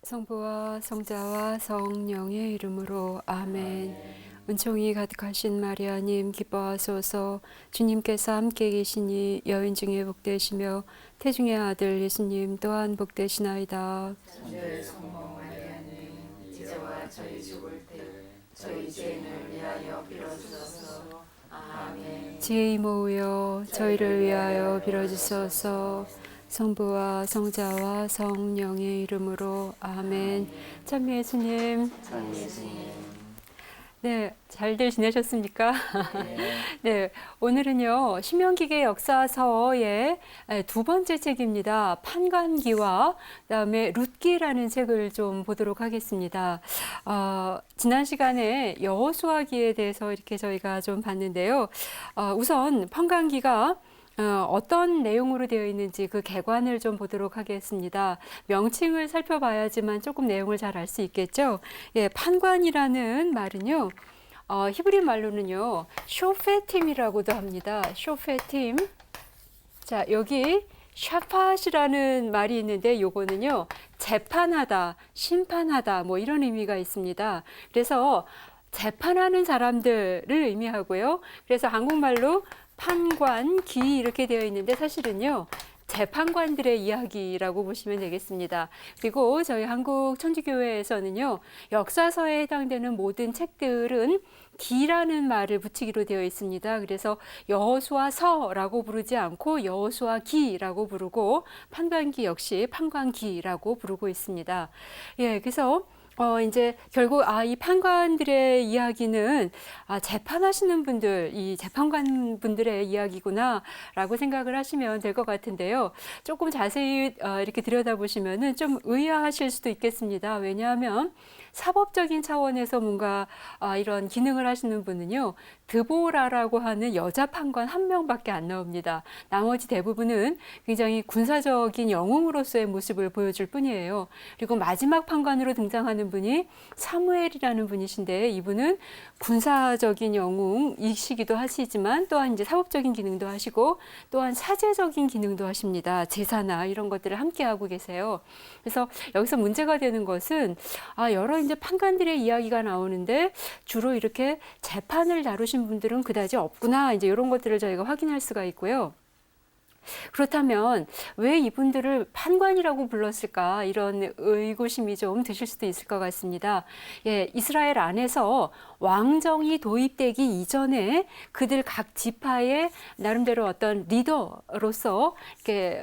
성부와 성자와 성령의 이름으로 아멘. 은총이 가득하신 마리아님 기뻐하소서. 주님께서 함께 계시니 여인 중에 복되시며 태중의 아들 예수님 또한 복되시나이다. 천주의 성모 마리아님 이제와 저희 죽을 때 저희 죄인을 위하여 빌어주소서. 아멘. 지혜 이모여 저희를 위하여 빌어주소서. 성부와 성자와 성령의 이름으로 아멘. 참 예수님. 네, 잘들 지내셨습니까? 네, 오늘은요, 신명기계 역사서의 두 번째 책입니다. 판관기와 그다음에 룻기라는 책을 좀 보도록 하겠습니다. 지난 시간에 여호수아기에 대해서 이렇게 저희가 좀 봤는데요. 우선 판관기가 어떤 내용으로 되어 있는지 그 개관을 좀 보도록 하겠습니다. 명칭을 살펴봐야지만 조금 내용을 잘 알 수 있겠죠. 예, 판관이라는 말은요, 히브리 말로는요, 쇼페팀이라고도 합니다. 쇼페팀. 자, 여기 샤팟이라는 말이 있는데 요거는요, 재판하다, 심판하다, 뭐 이런 의미가 있습니다. 그래서 재판하는 사람들을 의미하고요. 그래서 한국말로 판관, 기 이렇게 되어 있는데 사실은요. 재판관들의 이야기라고 보시면 되겠습니다. 그리고 저희 한국 천주교회에서는요. 역사서에 해당되는 모든 책들은 기라는 말을 붙이기로 되어 있습니다. 그래서 여호수아서라고 부르지 않고 여호수아기라고 부르고 판관기 역시 판관기라고 부르고 있습니다. 예, 그래서 이제 결국 이 판관들의 이야기는 재판하시는 분들, 이 재판관 분들의 이야기구나라고 생각을 하시면 될 것 같은데요. 조금 자세히 이렇게 들여다보시면은 좀 의아하실 수도 있겠습니다. 왜냐하면 사법적인 차원에서 뭔가 이런 기능을 하시는 분은요, 드보라라고 하는 여자 판관 한 명밖에 안 나옵니다. 나머지 대부분은 굉장히 군사적인 영웅으로서의 모습을 보여줄 뿐이에요. 그리고 마지막 판관으로 등장하는 분이 사무엘이라는 분이신데 이분은 군사적인 영웅이시기도 하시지만 또한 이제 사법적인 기능도 하시고 또한 사제적인 기능도 하십니다. 제사나 이런 것들을 함께 하고 계세요. 그래서 여기서 문제가 되는 것은 여러 이제 판관들의 이야기가 나오는데 주로 이렇게 재판을 다루신 분들은 그다지 없구나. 이제 이런 것들을 저희가 확인할 수가 있고요. 그렇다면 왜 이분들을 판관이라고 불렀을까 이런 의구심이 좀 드실 수도 있을 것 같습니다. 예, 이스라엘 안에서 왕정이 도입되기 이전에 그들 각 지파의 나름대로 어떤 리더로서 이렇게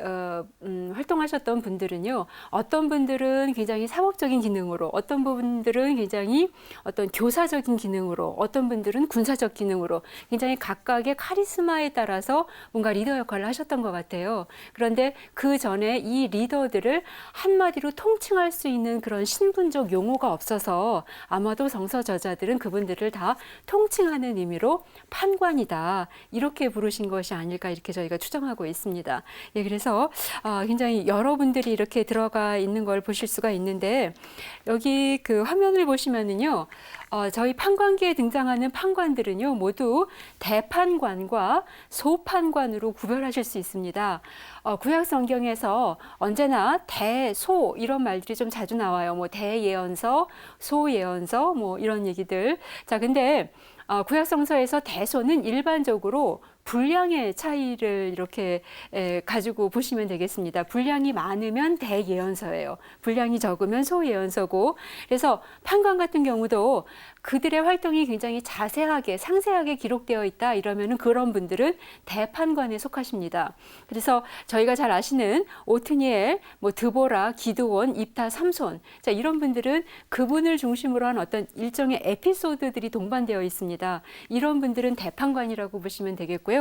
활동하셨던 분들은요. 어떤 분들은 굉장히 사법적인 기능으로, 어떤 분들은 굉장히 어떤 교사적인 기능으로, 어떤 분들은 군사적 기능으로 굉장히 각각의 카리스마에 따라서 뭔가 리더 역할을 하셨던 것 같아요. 그런데 그 전에 이 리더들을 한마디로 통칭할 수 있는 그런 신분적 용어가 없어서 아마도 성서 저자들은 그분들을 다 통칭하는 의미로 판관이다 이렇게 부르신 것이 아닐까 이렇게 저희가 추정하고 있습니다. 예, 그래서 굉장히 여러분들이 이렇게 들어가 있는 걸 보실 수가 있는데 여기 그 화면을 보시면은요. 저희 판관기에 등장하는 판관들은요, 모두 대판관과 소판관으로 구별하실 수 있습니다. 구약 성경에서 언제나 대소 이런 말들이 좀 자주 나와요. 뭐 대예언서, 소예언서 뭐 이런 얘기들. 자, 근데 구약 성서에서 대소는 일반적으로 분량의 차이를 이렇게 가지고 보시면 되겠습니다. 분량이 많으면 대예언서예요. 분량이 적으면 소예언서고, 그래서 판관 같은 경우도 그들의 활동이 굉장히 자세하게 상세하게 기록되어 있다 이러면은 그런 분들은 대판관에 속하십니다. 그래서 저희가 잘 아시는 오트니엘, 뭐 드보라, 기드온, 입타, 삼손, 자 이런 분들은 그분을 중심으로 한 어떤 일종의 에피소드들이 동반되어 있습니다. 이런 분들은 대판관이라고 보시면 되겠고요.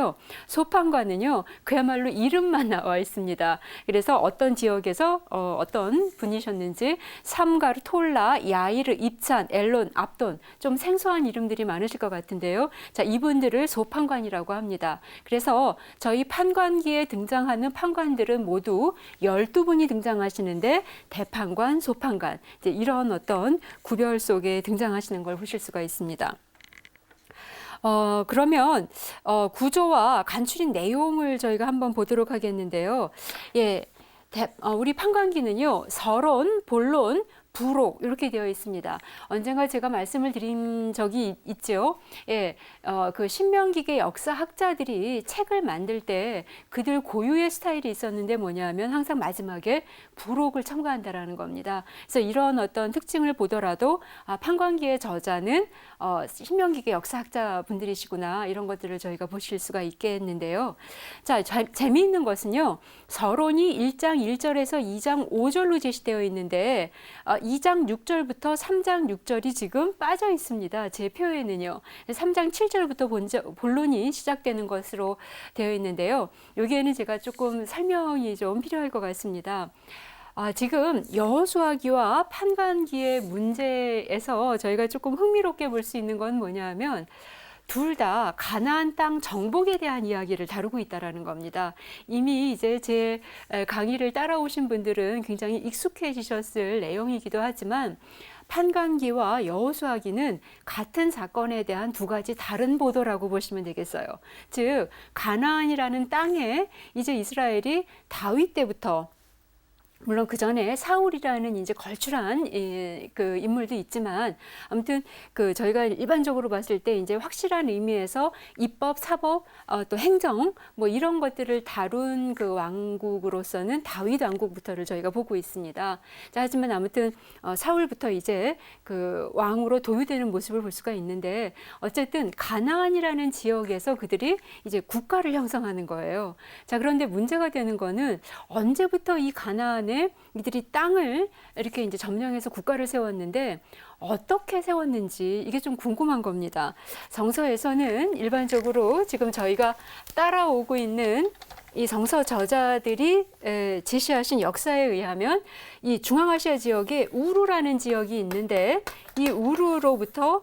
소판관은요 그야말로 이름만 나와 있습니다. 그래서 어떤 지역에서 어떤 분이셨는지 삼가르, 톨라, 야이르, 입찬, 엘론, 압돈 좀 생소한 이름들이 많으실 것 같은데요. 자, 이분들을 소판관이라고 합니다. 그래서 저희 판관기에 등장하는 판관들은 모두 12분이 등장하시는데 대판관, 소판관 이제 이런 어떤 구별 속에 등장하시는 걸 보실 수가 있습니다. 그러면 구조와 간추린 내용을 저희가 한번 보도록 하겠는데요. 예, 우리 판관기는요, 서론, 본론, 부록 이렇게 되어 있습니다. 언젠가 제가 말씀을 드린 적이 있죠. 예, 그 신명기계 역사학자들이 책을 만들 때 그들 고유의 스타일이 있었는데 뭐냐면 항상 마지막에 부록을 첨가한다라는 겁니다. 그래서 이런 어떤 특징을 보더라도 판관기의 저자는 신명기계 역사학자 분들이시구나 이런 것들을 저희가 보실 수가 있겠는데요. 자, 재미있는 것은요. 서론이 1장 1절에서 2장 5절로 제시되어 있는데 2장 6절부터 3장 6절이 지금 빠져 있습니다. 제 표에는요. 3장 7절부터 본론이 시작되는 것으로 되어 있는데요. 여기에는 제가 조금 설명이 좀 필요할 것 같습니다. 지금 여호수아기와 판관기의 문제에서 저희가 조금 흥미롭게 볼 수 있는 건 뭐냐면 둘 다 가나안 땅 정복에 대한 이야기를 다루고 있다라는 겁니다. 이미 이제 제 강의를 따라오신 분들은 굉장히 익숙해지셨을 내용이기도 하지만 판관기와 여호수아기는 같은 사건에 대한 두 가지 다른 보도라고 보시면 되겠어요. 즉 가나안이라는 땅에 이제 이스라엘이 다윗 때부터 물론 그 전에 사울이라는 이제 걸출한 그 인물도 있지만 아무튼 그 저희가 일반적으로 봤을 때 이제 확실한 의미에서 입법, 사법, 또 행정 뭐 이런 것들을 다룬 그 왕국으로서는 다윗 왕국부터를 저희가 보고 있습니다. 자, 하지만 아무튼 사울부터 이제 그 왕으로 도유되는 모습을 볼 수가 있는데 어쨌든 가나안이라는 지역에서 그들이 이제 국가를 형성하는 거예요. 자, 그런데 문제가 되는 거는 언제부터 이 가나안에 이들이 땅을 이렇게 이제 점령해서 국가를 세웠는데 어떻게 세웠는지 이게 좀 궁금한 겁니다. 성서에서는 일반적으로 지금 저희가 따라오고 있는 이 성서 저자들이 제시하신 역사에 의하면 이 중앙아시아 지역에 우루라는 지역이 있는데 이 우루에서부터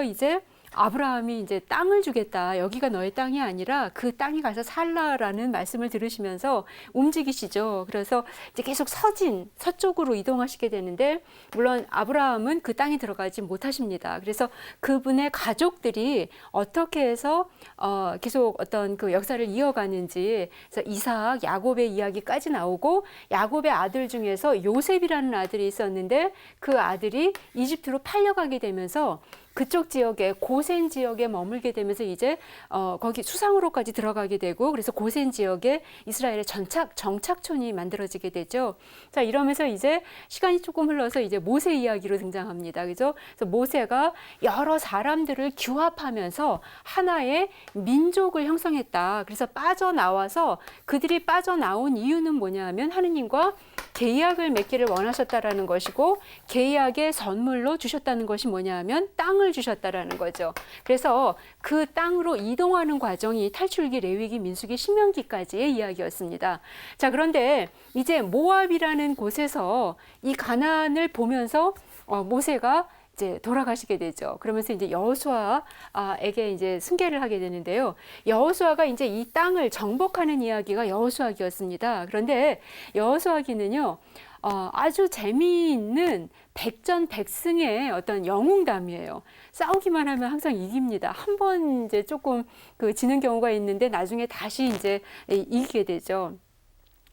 이제 아브라함이 이제 땅을 주겠다. 여기가 너의 땅이 아니라 그 땅에 가서 살라라는 말씀을 들으시면서 움직이시죠. 그래서 이제 계속 서쪽으로 이동하시게 되는데 물론 아브라함은 그 땅에 들어가지 못하십니다. 그래서 그분의 가족들이 어떻게 해서 계속 어떤 그 역사를 이어가는지 그래서 이삭, 야곱의 이야기까지 나오고 야곱의 아들 중에서 요셉이라는 아들이 있었는데 그 아들이 이집트로 팔려가게 되면서 그쪽 지역에 고센 지역에 머물게 되면서 이제 거기 수상으로까지 들어가게 되고 그래서 고센 지역에 이스라엘의 정착촌이 만들어지게 되죠. 자, 이러면서 이제 시간이 조금 흘러서 이제 모세 이야기로 등장합니다. 그죠? 그래서 모세가 여러 사람들을 규합하면서 하나의 민족을 형성했다. 그래서 빠져나와서 그들이 빠져나온 이유는 뭐냐면 하느님과 계약을 맺기를 원하셨다라는 것이고 계약의 선물로 주셨다는 것이 뭐냐면 땅을 주셨다라는 거죠. 그래서 그 땅으로 이동하는 과정이 탈출기, 레위기, 민수기, 신명기까지의 이야기였습니다. 자, 그런데 이제 모압이라는 곳에서 이 가나안을 보면서 모세가 이제 돌아가시게 되죠. 그러면서 이제 여호수아에게 이제 승계를 하게 되는데요. 여호수아가 이제 이 땅을 정복하는 이야기가 여호수아기였습니다. 그런데 여호수아기는요, 아주 재미있는 백전백승의 어떤 영웅담이에요. 싸우기만 하면 항상 이깁니다. 한 번 이제 조금 그 지는 경우가 있는데 나중에 다시 이제 이기게 되죠.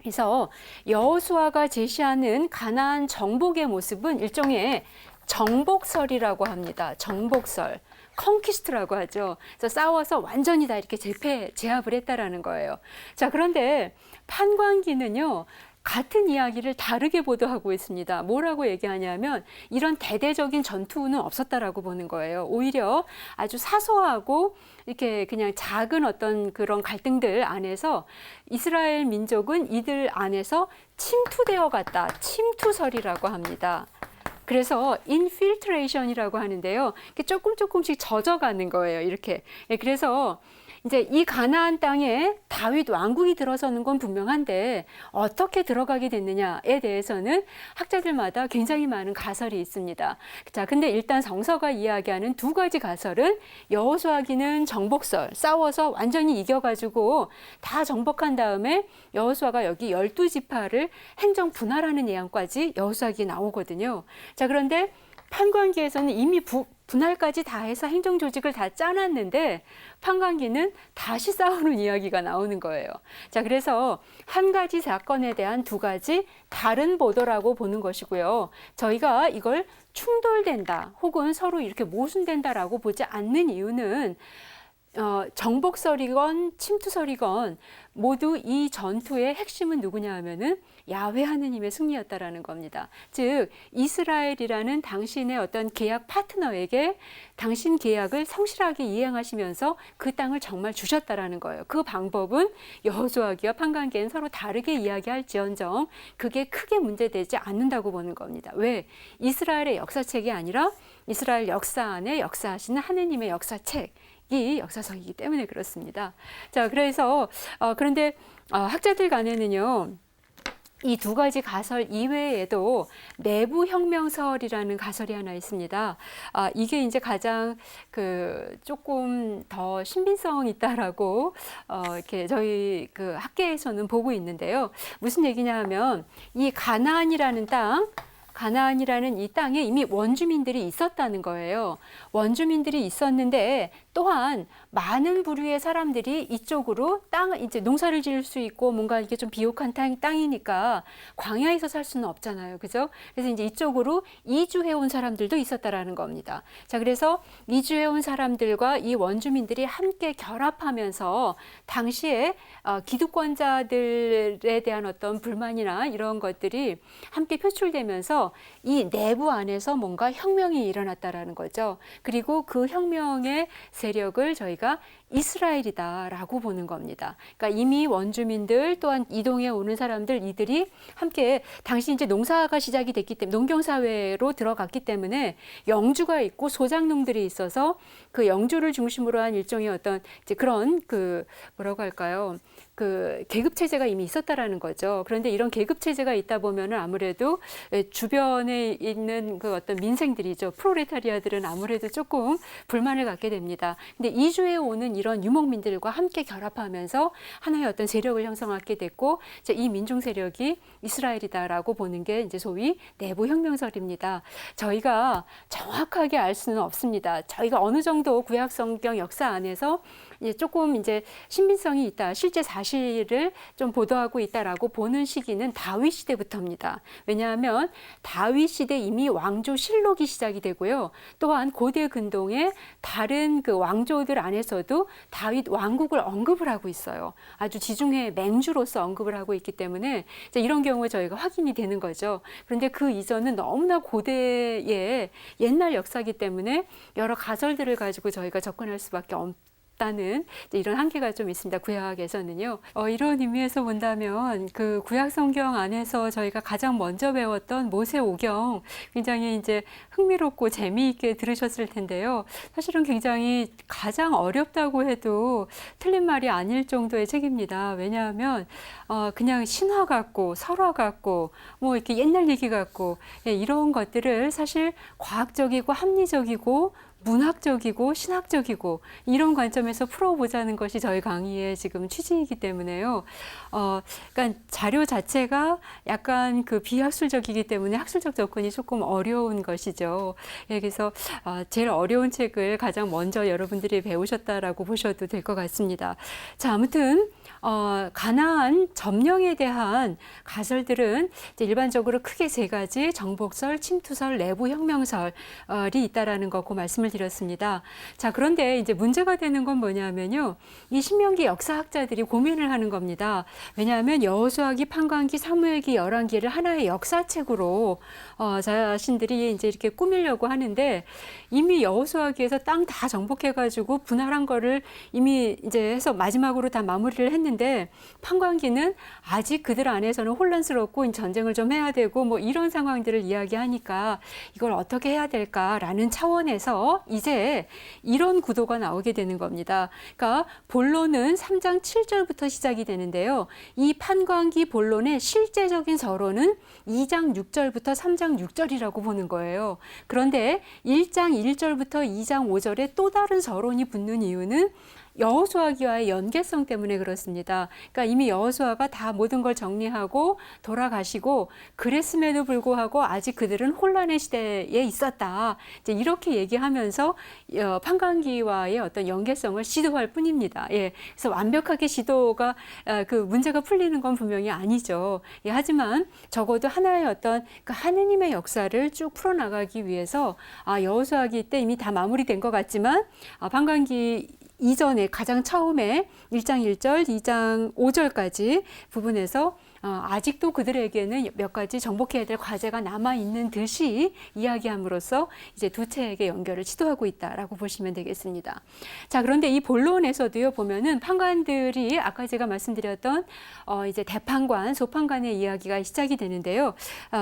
그래서 여호수아가 제시하는 가나안 정복의 모습은 일종의 정복설이라고 합니다. 정복설. 컨퀴스트라고 하죠. 그래서 싸워서 완전히 다 이렇게 제압을 했다라는 거예요. 자, 그런데 판관기는요, 같은 이야기를 다르게 보도하고 있습니다. 뭐라고 얘기하냐면 이런 대대적인 전투는 없었다라고 보는 거예요. 오히려 아주 사소하고 이렇게 그냥 작은 어떤 그런 갈등들 안에서 이스라엘 민족은 이들 안에서 침투되어 갔다. 침투설이라고 합니다. 그래서 인필트레이션이라고 하는데요. 조금씩 젖어가는 거예요. 이렇게. 그래서 이제 이 가나안 땅에 다윗 왕국이 들어서는 건 분명한데 어떻게 들어가게 됐느냐에 대해서는 학자들마다 굉장히 많은 가설이 있습니다. 자, 근데 일단 성서가 이야기하는 두 가지 가설은 여호수아기는 정복설, 싸워서 완전히 이겨가지고 다 정복한 다음에 여호수아가 여기 12지파를 행정 분할하는 예언까지 여호수아기에 나오거든요. 자, 그런데 판관기에서는 이미 분할까지 다 해서 행정 조직을 다 짜놨는데 판관기는 다시 싸우는 이야기가 나오는 거예요. 자, 그래서 한 가지 사건에 대한 두 가지 다른 보도라고 보는 것이고요. 저희가 이걸 충돌된다 혹은 서로 이렇게 모순된다라고 보지 않는 이유는 정복설이건 침투설이건 모두 이 전투의 핵심은 누구냐 하면은 야훼 하느님의 승리였다라는 겁니다. 즉 이스라엘이라는 당신의 어떤 계약 파트너에게 당신 계약을 성실하게 이행하시면서 그 땅을 정말 주셨다라는 거예요. 그 방법은 여호수아기와 판관기는 서로 다르게 이야기할지언정 그게 크게 문제되지 않는다고 보는 겁니다. 왜? 이스라엘의 역사책이 아니라 이스라엘 역사 안에 역사하시는 하느님의 역사책. 이 역사서이기 때문에 그렇습니다. 자, 그래서 그런데 학자들 간에는요. 이 두 가지 가설 이외에도 내부 혁명설이라는 가설이 하나 있습니다. 이게 이제 가장 조금 더 신빙성 있다라고 이렇게 저희 학계에서는 보고 있는데요. 무슨 얘기냐 하면 이 가나안이라는 이 땅에 이미 원주민들이 있었다는 거예요. 원주민들이 있었는데 또한 많은 부류의 사람들이 이쪽으로 이제 농사를 지을 수 있고 뭔가 이게 좀 비옥한 땅이니까 광야에서 살 수는 없잖아요. 그죠? 그래서 이제 이쪽으로 이주해 온 사람들도 있었다라는 겁니다. 자, 그래서 이주해 온 사람들과 이 원주민들이 함께 결합하면서 당시에 기득권자들에 대한 어떤 불만이나 이런 것들이 함께 표출되면서 이 내부 안에서 뭔가 혁명이 일어났다라는 거죠. 그리고 그 혁명의 세력을 저희가 이스라엘이다라고 보는 겁니다. 그러니까 이미 원주민들 또한 이동해 오는 사람들 이들이 함께 당시 이제 농사가 시작이 됐기 때문에 농경 사회로 들어갔기 때문에 영주가 있고 소작농들이 있어서 그 영주를 중심으로 한 일종의 어떤 이제 그런 뭐라고 할까요? 계급 체제가 이미 있었다라는 거죠. 그런데 이런 계급 체제가 있다 보면은 아무래도 주변에 있는 그 어떤 민생들이죠. 프롤레타리아들은 아무래도 조금 불만을 갖게 됩니다. 근데 이주해 오는 이런 유목민들과 함께 결합하면서 하나의 어떤 세력을 형성하게 됐고, 이제 이 민중 세력이 이스라엘이다라고 보는 게 이제 소위 내부 혁명설입니다. 저희가 정확하게 알 수는 없습니다. 저희가 어느 정도 구약 성경 역사 안에서 조금 이제 신빙성이 있다, 실제 사실을 좀 보도하고 있다라고 보는 시기는 다윗 시대부터입니다. 왜냐하면 다윗 시대 이미 왕조 실록이 시작이 되고요. 또한 고대 근동의 다른 그 왕조들 안에서도 다윗 왕국을 언급을 하고 있어요. 아주 지중해 맹주로서 언급을 하고 있기 때문에 이제 이런 경우에 저희가 확인이 되는 거죠. 그런데 그 이전은 너무나 고대의 옛날 역사이기 때문에 여러 가설들을 가지고 저희가 접근할 수밖에 없다는 이런 한계가 좀 있습니다. 구약에서는요. 이런 의미에서 본다면 그 구약 성경 안에서 저희가 가장 먼저 배웠던 모세오경 굉장히 이제 흥미롭고 재미있게 들으셨을 텐데요. 사실은 굉장히 가장 어렵다고 해도 틀린 말이 아닐 정도의 책입니다. 왜냐하면 그냥 신화 같고 설화 같고 뭐 이렇게 옛날 얘기 같고 이런 것들을 사실 과학적이고 합리적이고 문학적이고 신학적이고 이런 관점에서 풀어보자는 것이 저희 강의의 지금 취지이기 때문에요. 그러니까 자료 자체가 약간 비학술적이기 때문에 학술적 접근이 조금 어려운 것이죠. 그래서 제일 어려운 책을 가장 먼저 여러분들이 배우셨다라고 보셔도 될 것 같습니다. 자, 아무튼 가나안 점령에 대한 가설들은 이제 일반적으로 크게 세 가지 정복설, 침투설, 내부 혁명설이 있다라는 거 말씀을 드렸습니다. 자, 그런데 이제 문제가 되는 건 뭐냐면요. 이 신명기 역사학자들이 고민을 하는 겁니다. 왜냐하면 여호수아기, 판관기, 사무엘기, 열왕기를 하나의 역사책으로 자신들이 이제 이렇게 꾸미려고 하는데 이미 여호수아기에서 땅 다 정복해가지고 분할한 거를 이미 이제 해서 마지막으로 다 마무리를 했는데 판관기는 아직 그들 안에서는 혼란스럽고 전쟁을 좀 해야 되고 뭐 이런 상황들을 이야기하니까 이걸 어떻게 해야 될까라는 차원에서 이제 이런 구도가 나오게 되는 겁니다. 그러니까 본론은 3장 7절부터 시작이 되는데요. 이 판관기 본론의 실제적인 서론은 2장 6절부터 3장 6절이라고 보는 거예요. 그런데 1장 1절부터 2장 5절에 또 다른 서론이 붙는 이유는 여호수아기와의 연계성 때문에 그렇습니다. 그러니까 이미 여호수아가 다 모든 걸 정리하고 돌아가시고 그랬음에도 불구하고 아직 그들은 혼란의 시대에 있었다. 이제 이렇게 얘기하면서 판관기와의 어떤 연계성을 시도할 뿐입니다. 예, 그래서 완벽하게 시도가 그 문제가 풀리는 건 분명히 아니죠. 예, 하지만 적어도 하나의 어떤 그 하느님의 역사를 쭉 풀어나가기 위해서 여호수아기 때 이미 다 마무리된 것 같지만 판관기 이전에 가장 처음에 1장 1절, 2장 5절까지 부분에서 아직도 그들에게는 몇 가지 정복해야 될 과제가 남아있는 듯이 이야기함으로써 이제 두 책의 연결을 시도하고 있다라고 보시면 되겠습니다. 자, 그런데 이 본론에서도요, 보면은 판관들이 아까 제가 말씀드렸던 이제 대판관, 소판관의 이야기가 시작이 되는데요.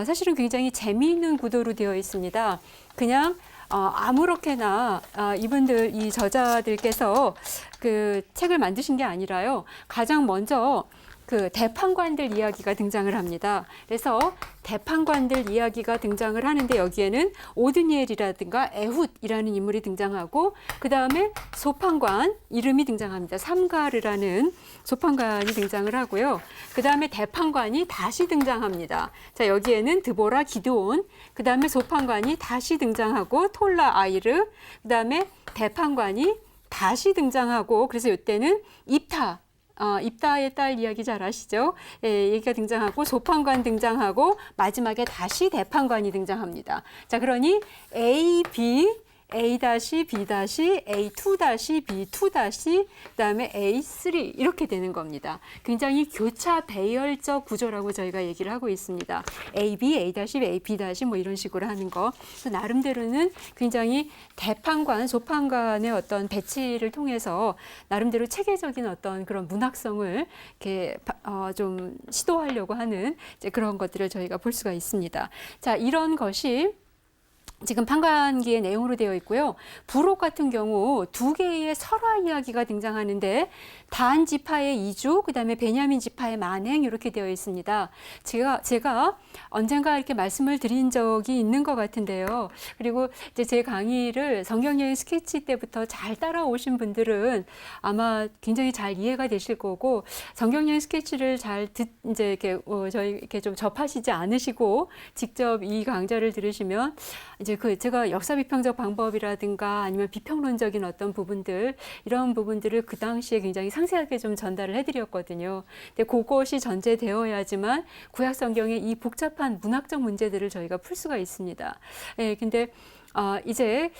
사실은 굉장히 재미있는 구도로 되어 있습니다. 그냥 아무렇게나 이분들 이 저자들께서 그 책을 만드신 게 아니라요. 가장 먼저 그 대판관들 이야기가 등장을 합니다. 그래서 대판관들 이야기가 등장을 하는데 여기에는 오드니엘이라든가 에훗이라는 인물이 등장하고 그 다음에 소판관 이름이 등장합니다. 삼가르라는 소판관이 등장을 하고요. 그 다음에 대판관이 다시 등장합니다. 자, 여기에는 드보라, 기드온, 그 다음에 소판관이 다시 등장하고 톨라, 아이르, 그 다음에 대판관이 다시 등장하고 그래서 이때는 입다의 딸 이야기 잘 아시죠? 예, 얘기가 등장하고 소판관 등장하고 마지막에 다시 대판관이 등장합니다. 자, 그러니 A, B, A-B-A2-B2- 그다음에 A3 이렇게 되는 겁니다. 굉장히 교차 배열적 구조라고 저희가 얘기를 하고 있습니다. AB, A-B, B- 뭐 이런 식으로 하는 거. 그래서 나름대로는 굉장히 대판관, 소판관의 어떤 배치를 통해서 나름대로 체계적인 어떤 그런 문학성을 이렇게 좀 시도하려고 하는 이제 그런 것들을 저희가 볼 수가 있습니다. 자, 이런 것이 지금 판관기의 내용으로 되어 있고요. 부록 같은 경우 두 개의 설화 이야기가 등장하는데 단 지파의 이주, 그다음에 베냐민 지파의 만행 이렇게 되어 있습니다. 제가 언젠가 이렇게 말씀을 드린 적이 있는 것 같은데요. 그리고 이제 제 강의를 성경여행 스케치 때부터 잘 따라오신 분들은 아마 굉장히 잘 이해가 되실 거고 성경여행 스케치를 이제 이렇게 저희 이렇게 좀 접하시지 않으시고 직접 이 강좌를 들으시면 이제 제가 역사 비평적 방법이라든가 아니면 비평론적인 어떤 부분들 이런 부분들을 그 당시에 굉장히 상세하게 좀 전달을 해드렸거든요. 근데 그것이 전제되어야지만 구약 성경의 이 복잡한 문학적 문제들을 저희가 풀 수가 있습니다. 예, 근데 이제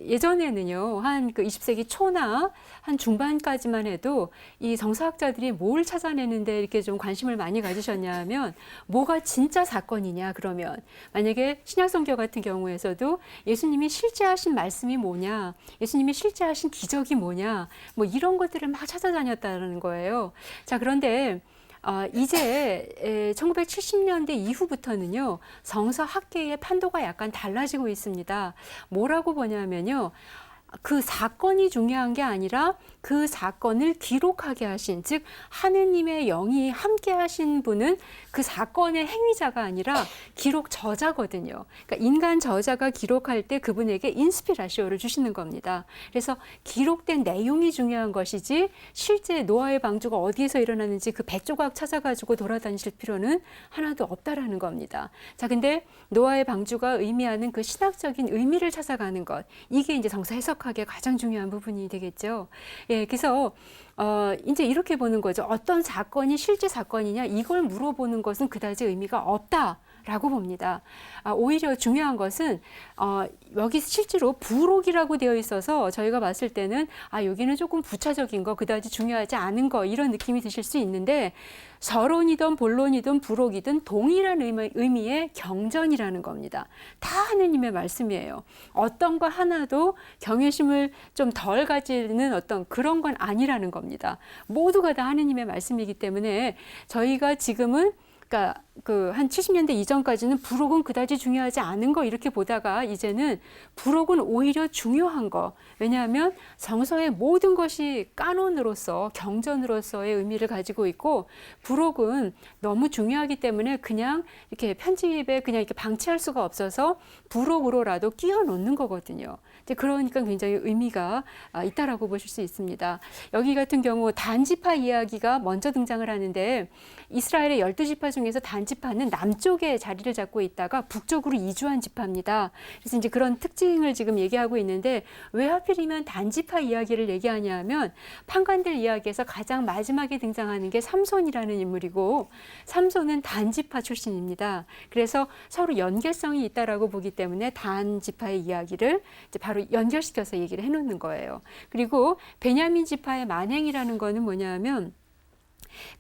예전에는요 한 그 20세기 초나 한 중반까지만 해도 이 정서학자들이 뭘 찾아내는데 이렇게 좀 관심을 많이 가지셨냐면 뭐가 진짜 사건이냐 그러면 만약에 신약성경 같은 경우에서도 예수님이 실제 하신 말씀이 뭐냐, 예수님이 실제 하신 기적이 뭐냐, 뭐 이런 것들을 막 찾아다녔다는 거예요. 자, 그런데 이제 1970년대 이후부터는요 성서학계의 판도가 약간 달라지고 있습니다. 뭐라고 보냐면요, 그 사건이 중요한 게 아니라 그 사건을 기록하게 하신, 즉 하느님의 영이 함께 하신 분은 그 사건의 행위자가 아니라 기록 저자거든요. 그러니까 인간 저자가 기록할 때 그분에게 인스피라시오를 주시는 겁니다. 그래서 기록된 내용이 중요한 것이지 실제 노아의 방주가 어디에서 일어났는지 그 백조각 찾아가지고 돌아다니실 필요는 하나도 없다라는 겁니다. 자, 근데 노아의 방주가 의미하는 그 신학적인 의미를 찾아가는 것, 이게 이제 성서 해석학의 가장 중요한 부분이 되겠죠. 예, 그래서 이제 이렇게 보는 거죠. 어떤 사건이 실제 사건이냐 이걸 물어보는 것은 그다지 의미가 없다라고 봅니다. 오히려 중요한 것은 여기 실제로 부록이라고 되어 있어서 저희가 봤을 때는 여기는 조금 부차적인 거, 그다지 중요하지 않은 거 이런 느낌이 드실 수 있는데 서론이든 본론이든 부록이든 동일한 의미의 경전이라는 겁니다. 다 하느님의 말씀이에요. 어떤 거 하나도 경외심을 좀 덜 가지는 어떤 그런 건 아니라는 겁니다. 모두가 다 하느님의 말씀이기 때문에 저희가 지금은 그러니까 그 한 70년대 이전까지는 부록은 그다지 중요하지 않은 거 이렇게 보다가 이제는 부록은 오히려 중요한 거. 왜냐하면 성서의 모든 것이 까논으로서 경전으로서의 의미를 가지고 있고 부록은 너무 중요하기 때문에 그냥 이렇게 편집에 그냥 이렇게 방치할 수가 없어서 부록으로라도 끼워 놓는 거거든요. 이제 그러니까 굉장히 의미가 있다라고 보실 수 있습니다. 여기 같은 경우 단지파 이야기가 먼저 등장을 하는데 이스라엘의 12지파 중에서 단지파는 남쪽에 자리를 잡고 있다가 북쪽으로 이주한 지파입니다. 그래서 이제 그런 특징을 지금 얘기하고 있는데 왜 하필이면 단지파 이야기를 얘기하냐 하면 판관들 이야기에서 가장 마지막에 등장하는 게 삼손이라는 인물이고 삼손은 단지파 출신입니다. 그래서 서로 연계성이 있다라고 보기 때문에 단지파의 이야기를 이제 바로 연결시켜서 얘기를 해놓는 거예요. 그리고 베냐민 지파의 만행이라는 거는 뭐냐면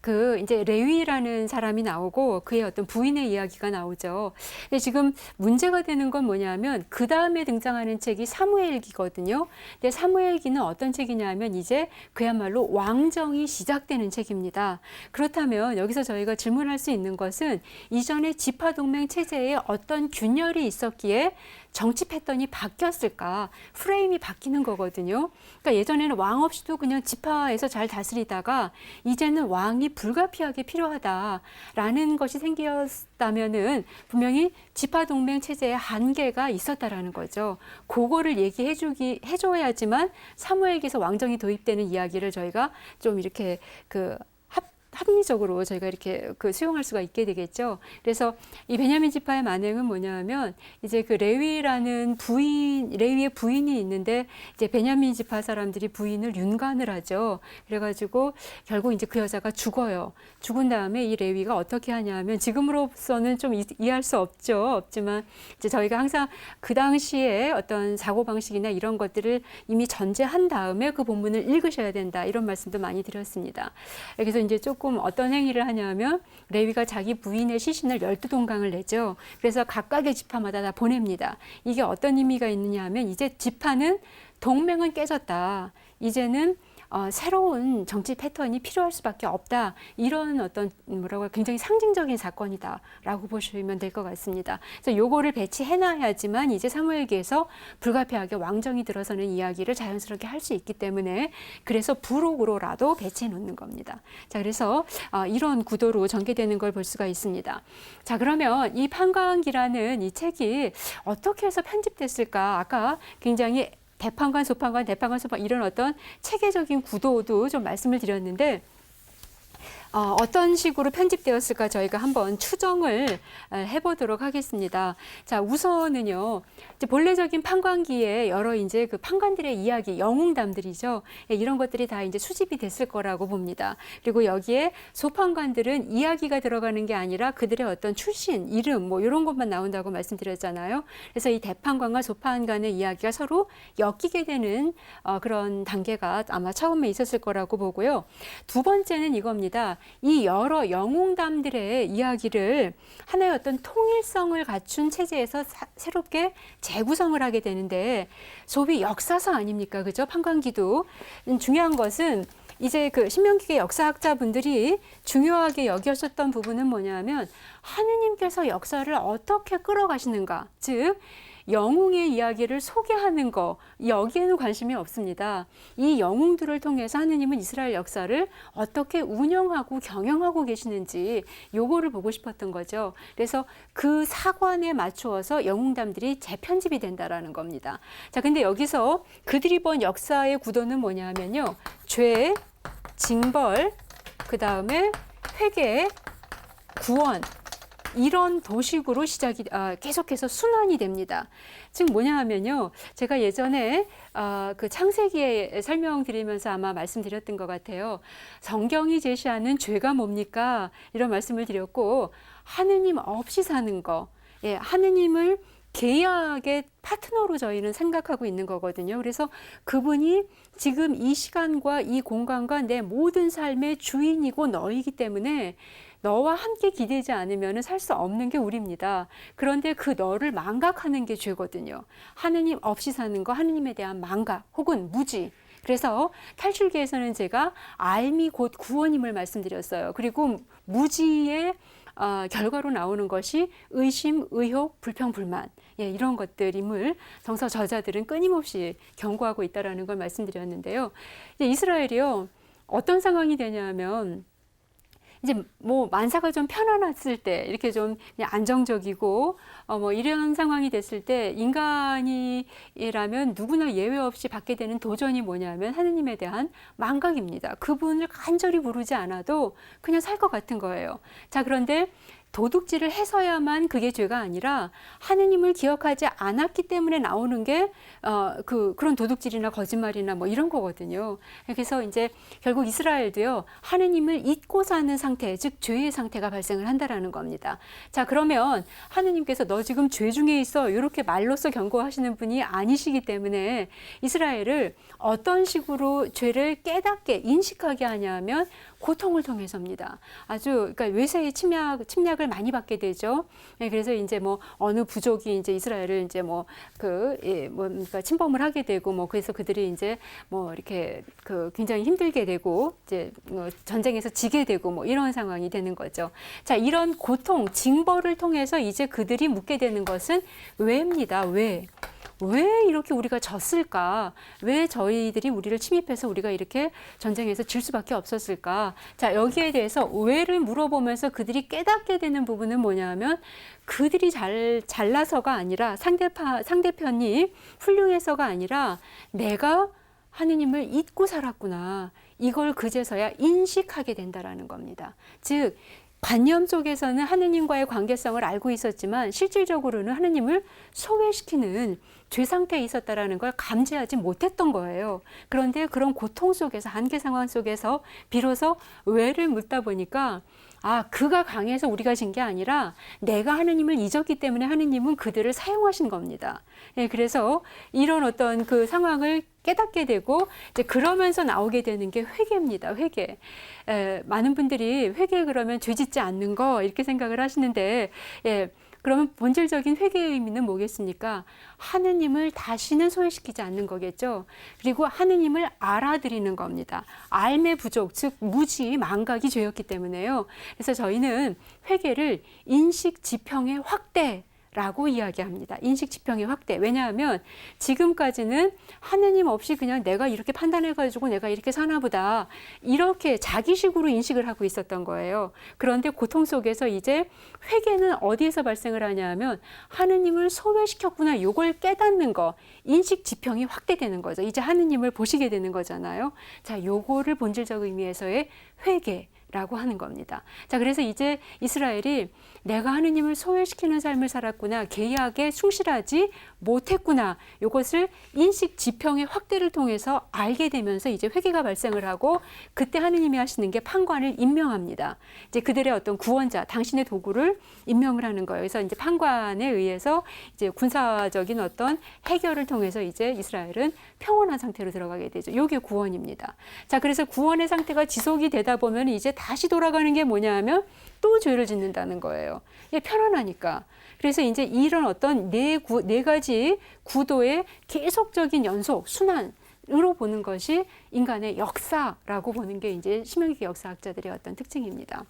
그 이제 레위라는 사람이 나오고 그의 어떤 부인의 이야기가 나오죠. 근데 지금 문제가 되는 건 뭐냐면 그 다음에 등장하는 책이 사무엘기거든요. 근데 사무엘기는 어떤 책이냐면 이제 그야말로 왕정이 시작되는 책입니다. 그렇다면 여기서 저희가 질문할 수 있는 것은 이전에 지파 동맹 체제에 어떤 균열이 있었기에 정치 패턴이 바뀌었을까? 프레임이 바뀌는 거거든요. 그러니까 예전에는 왕 없이도 그냥 지파에서 잘 다스리다가 이제는 왕이 불가피하게 필요하다라는 것이 생겼다면은 분명히 지파 동맹 체제에 한계가 있었다라는 거죠. 그거를 해줘야지만 사무엘기에서 왕정이 도입되는 이야기를 저희가 좀 이렇게 합리적으로 저희가 이렇게 수용할 수가 있게 되겠죠. 그래서 이 베냐민 지파의 만행은 뭐냐면 이제 그 레위의 부인이 있는데 이제 베냐민 지파 사람들이 부인을 윤관을 하죠. 그래가지고 결국 이제 그 여자가 죽어요. 죽은 다음에 이 레위가 어떻게 하냐면 지금으로서는 좀 이해할 수 없지만 이제 저희가 항상 그 당시에 어떤 사고 방식이나 이런 것들을 이미 전제한 다음에 그 본문을 읽으셔야 된다 이런 말씀도 많이 드렸습니다. 그래서 이제 조금 어떤 행위를 하냐면 레위가 자기 부인의 시신을 12동강을 내죠. 그래서 각각의 지파마다 다 보냅니다. 이게 어떤 의미가 있느냐 하면 이제 지파는 동맹은 깨졌다. 이제는 새로운 정치 패턴이 필요할 수밖에 없다. 이런 어떤 굉장히 상징적인 사건이다라고 보시면 될 것 같습니다. 그래서 요거를 배치해놔야지만 이제 사무엘기에서 불가피하게 왕정이 들어서는 이야기를 자연스럽게 할 수 있기 때문에 그래서 부록으로라도 배치해 놓는 겁니다. 자, 그래서 이런 구도로 전개되는 걸 볼 수가 있습니다. 자, 그러면 이 판관기라는 이 책이 어떻게 해서 편집됐을까? 아까 굉장히 대판관, 소판관, 대판관, 소판 이런 어떤 체계적인 구도도 좀 말씀을 드렸는데 어떤 식으로 편집되었을까 저희가 한번 추정을 해보도록 하겠습니다. 자, 우선은요, 이제 본래적인 판관기에 여러 이제 그 판관들의 이야기, 영웅담들이죠. 이런 것들이 다 이제 수집이 됐을 거라고 봅니다. 그리고 여기에 소판관들은 이야기가 들어가는 게 아니라 그들의 어떤 출신, 이름, 뭐 이런 것만 나온다고 말씀드렸잖아요. 그래서 이 대판관과 소판관의 이야기가 서로 엮이게 되는 그런 단계가 아마 처음에 있었을 거라고 보고요. 두 번째는 이겁니다. 이 여러 영웅담들의 이야기를 하나의 어떤 통일성을 갖춘 체제에서 새롭게 재구성을 하게 되는데 소위 역사서 아닙니까? 그죠? 판관기도. 중요한 것은 이제 그 신명기의 역사학자분들이 중요하게 여겼었던 부분은 뭐냐면 하느님께서 역사를 어떻게 끌어가시는가. 즉, 영웅의 이야기를 소개하는 거 여기에는 관심이 없습니다. 이 영웅들을 통해서 하느님은 이스라엘 역사를 어떻게 운영하고 경영하고 계시는지 요거를 보고 싶었던 거죠. 그래서 그 사관에 맞추어서 영웅담들이 재편집이 된다라는 겁니다. 자, 근데 여기서 그들이 본 역사의 구도는 뭐냐면요. 죄, 징벌, 그 다음에 회개, 구원 이런 도식으로 시작이 계속해서 순환이 됩니다. 즉 뭐냐 하면요. 제가 예전에 그 창세기에 설명드리면서 아마 말씀드렸던 것 같아요. 성경이 제시하는 죄가 뭡니까? 이런 말씀을 드렸고 하느님 없이 사는 거. 예, 하느님을 계약의 파트너로 저희는 생각하고 있는 거거든요. 그래서 그분이 지금 이 시간과 이 공간과 내 모든 삶의 주인이고 너이기 때문에 너와 함께 기대지 않으면 살 수 없는 게 우리입니다. 그런데 그 너를 망각하는 게 죄거든요. 하느님 없이 사는 거, 하느님에 대한 망각 혹은 무지. 그래서 탈출기에서는 제가 알미 곧 구원임을 말씀드렸어요. 그리고 무지의 결과로 나오는 것이 의심, 의혹, 불평, 불만, 예, 이런 것들임을 성서 저자들은 끊임없이 경고하고 있다라는 걸 말씀드렸는데요. 이스라엘이요, 어떤 상황이 되냐면 이제 뭐 만사가 좀 편안했을 때, 이렇게 좀 그냥 안정적이고 뭐 이런 상황이 됐을 때 인간이라면 누구나 예외 없이 받게 되는 도전이 뭐냐면 하느님에 대한 망각입니다. 그분을 간절히 부르지 않아도 그냥 살 것 같은 거예요. 자, 그런데 도둑질을 해서야만 그게 죄가 아니라 하느님을 기억하지 않았기 때문에 나오는 게 그런 도둑질이나 거짓말이나 뭐 이런 거거든요. 그래서 이제 결국 이스라엘도요, 하느님을 잊고 사는 상태, 즉 죄의 상태가 발생을 한다라는 겁니다. 자, 그러면 하느님께서 너 지금 죄 중에 있어, 이렇게 말로써 경고하시는 분이 아니시기 때문에 이스라엘을 어떤 식으로 죄를 깨닫게 인식하게 하냐면 고통을 통해서입니다. 아주 그러니까 외세의 침략을 많이 받게 되죠. 예, 그래서 이제 뭐 어느 부족이 이제 이스라엘을 이제 그러니까 침범을 하게 되고 뭐 그래서 그들이 이제 뭐 이렇게 굉장히 힘들게 되고 이제 전쟁에서 지게 되고 뭐 이런 상황이 되는 거죠. 자, 이런 고통, 징벌을 통해서 이제 그들이 묻게 되는 것은 왜입니다. 왜 이렇게 우리가 졌을까? 왜 저희들이 우리를 침입해서 우리가 이렇게 전쟁에서 질 수밖에 없었을까? 자, 여기에 대해서 왜를 물어보면서 그들이 깨닫게 되는 부분은 뭐냐면 그들이 잘나서가 아니라 상대편이 훌륭해서가 아니라 내가 하느님을 잊고 살았구나. 이걸 그제서야 인식하게 된다라는 겁니다. 즉, 관념 속에서는 하느님과의 관계성을 알고 있었지만 실질적으로는 하느님을 소외시키는 죄 상태에 있었다라는 걸 감지하지 못했던 거예요. 그런데 그런 고통 속에서, 한계 상황 속에서 비로소 왜를 묻다 보니까 그가 강해서 우리가 진 게 아니라 내가 하느님을 잊었기 때문에 하느님은 그들을 사용하신 겁니다. 예, 그래서 이런 어떤 그 상황을 깨닫게 되고 이제 그러면서 나오게 되는 게 회개입니다. 회개. 많은 분들이 회개 그러면 죄 짓지 않는 거 이렇게 생각을 하시는데, 예, 그러면 본질적인 회개의 의미는 뭐겠습니까? 하느님을 다시는 소외시키지 않는 거겠죠. 그리고 하느님을 알아들이는 겁니다. 알매 부족, 즉 무지, 망각이 죄였기 때문에요. 그래서 저희는 회개를 인식 지평의 확대 라고 이야기합니다. 인식 지평의 확대. 왜냐하면 지금까지는 하느님 없이 그냥 내가 이렇게 판단해가지고 내가 이렇게 사나보다 이렇게 자기식으로 인식을 하고 있었던 거예요. 그런데 고통 속에서 이제 회개는 어디에서 발생을 하냐면 하느님을 소외시켰구나. 이걸 깨닫는 거. 인식 지평이 확대되는 거죠. 이제 하느님을 보시게 되는 거잖아요. 자, 요거를 본질적 의미에서의 회개. 라고 하는 겁니다. 자, 그래서 이제 이스라엘이 내가 하느님을 소외시키는 삶을 살았구나, 계약에 충실하지 못했구나, 이것을 인식 지평의 확대를 통해서 알게 되면서 이제 회개가 발생을 하고 그때 하느님이 하시는 게 판관을 임명합니다. 이제 그들의 어떤 구원자, 당신의 도구를 임명을 하는 거예요. 그래서 이제 판관에 의해서 이제 군사적인 어떤 해결을 통해서 이제 이스라엘은 평온한 상태로 들어가게 되죠. 이게 구원입니다. 자, 그래서 구원의 상태가 지속이 되다 보면 이제 다시 돌아가는 게 뭐냐 하면 또 죄를 짓는다는 거예요. 예, 편안하니까. 그래서 이제 이런 어떤 네 가지 구도의 계속적인 연속, 순환으로 보는 것이 인간의 역사라고 보는 게 이제 신명기 역사학자들의 어떤 특징입니다.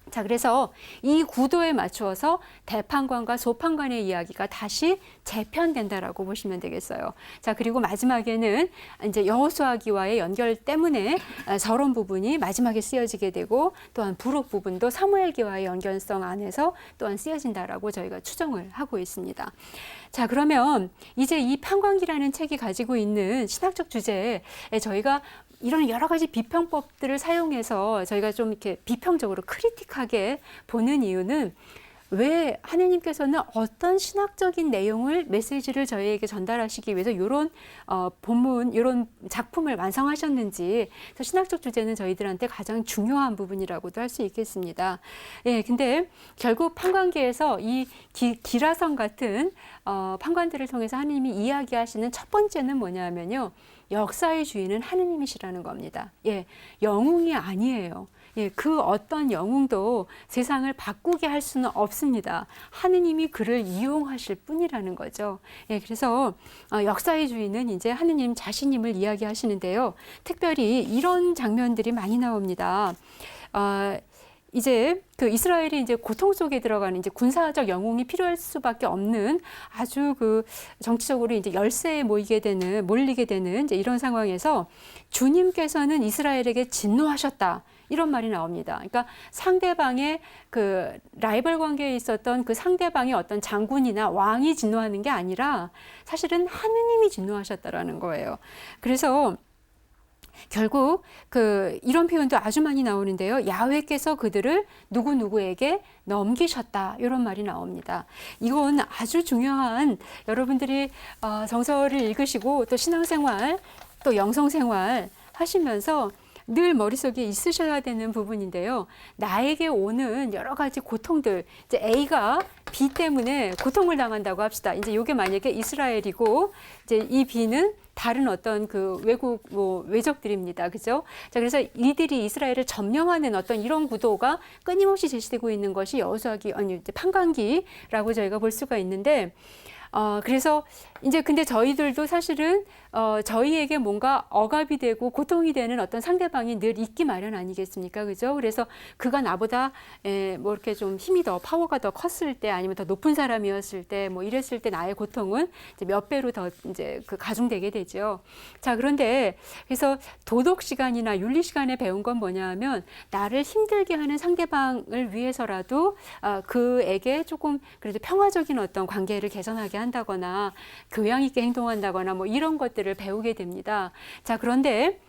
자, 그래서 이 구도에 맞추어서 대판관과 소판관의 이야기가 다시 재편된다라고 보시면 되겠어요. 자, 그리고 마지막에는 이제 여호수아기와의 연결 때문에 서론 부분이 마지막에 쓰여지게 되고 또한 부록 부분도 사무엘기와의 연결성 안에서 또한 쓰여진다라고 저희가 추정을 하고 있습니다. 자, 그러면 이제 이 판관기라는 책이 가지고 있는 신학적 주제에 저희가 이런 여러 가지 비평법들을 사용해서 저희가 좀 이렇게 비평적으로 크리틱하게 보는 이유는 왜 하느님께서는 어떤 신학적인 내용을 메시지를 저희에게 전달하시기 위해서 이런 본문, 이런 작품을 완성하셨는지, 그래서 신학적 주제는 저희들한테 가장 중요한 부분이라고도 할 수 있겠습니다. 예, 근데 결국 판관기에서 이 기라성 같은 판관들을 통해서 하느님이 이야기하시는 첫 번째는 뭐냐면요, 역사의 주인은 하느님이시라는 겁니다. 예, 영웅이 아니에요. 예, 그 어떤 영웅도 세상을 바꾸게 할 수는 없습니다. 하느님이 그를 이용하실 뿐이라는 거죠. 예, 그래서 역사의 주인은 이제 하느님 자신임을 이야기하시는데요. 특별히 이런 장면들이 많이 나옵니다. 이제 그 이스라엘이 이제 고통 속에 들어가는 이제 군사적 영웅이 필요할 수밖에 없는 아주 그 정치적으로 이제 열세에 몰리게 되는 이제 이런 상황에서 주님께서는 이스라엘에게 진노하셨다. 이런 말이 나옵니다. 그러니까 상대방의 그 라이벌 관계에 있었던 그 상대방의 어떤 장군이나 왕이 진노하는 게 아니라 사실은 하느님이 진노하셨다라는 거예요. 그래서 결국 그 이런 표현도 아주 많이 나오는데요. 야훼께서 그들을 누구누구에게 넘기셨다. 이런 말이 나옵니다. 이건 아주 중요한 여러분들이 정서를 읽으시고 또 신앙생활 또 영성생활 하시면서 늘 머릿속에 있으셔야 되는 부분인데요. 나에게 오는 여러 가지 고통들, 이제 A가 B 때문에 고통을 당한다고 합시다. 이제 이게 만약에 이스라엘이고, 이제 이 B는 다른 어떤 그 외적들입니다. 그죠? 자, 그래서 이들이 이스라엘을 점령하는 어떤 이런 구도가 끊임없이 제시되고 있는 것이 이제 판관기라고 저희가 볼 수가 있는데, 그래서 이제 근데 저희들도 사실은 저희에게 뭔가 억압이 되고 고통이 되는 어떤 상대방이 늘 있기 마련 아니겠습니까? 그죠? 그래서 그가 나보다 뭐 이렇게 좀 힘이 더 파워가 더 컸을 때 아니면 더 높은 사람이었을 때 뭐 이랬을 때 나의 고통은 이제 몇 배로 더 이제 그 가중되게 되죠. 자, 그런데 그래서 도덕 시간이나 윤리 시간에 배운 건 뭐냐 하면 나를 힘들게 하는 상대방을 위해서라도 그에게 조금 그래도 평화적인 어떤 관계를 개선하게 한다거나 교양 있게 행동한다거나 뭐 이런 것들을 배우게 됩니다. 자, 그런데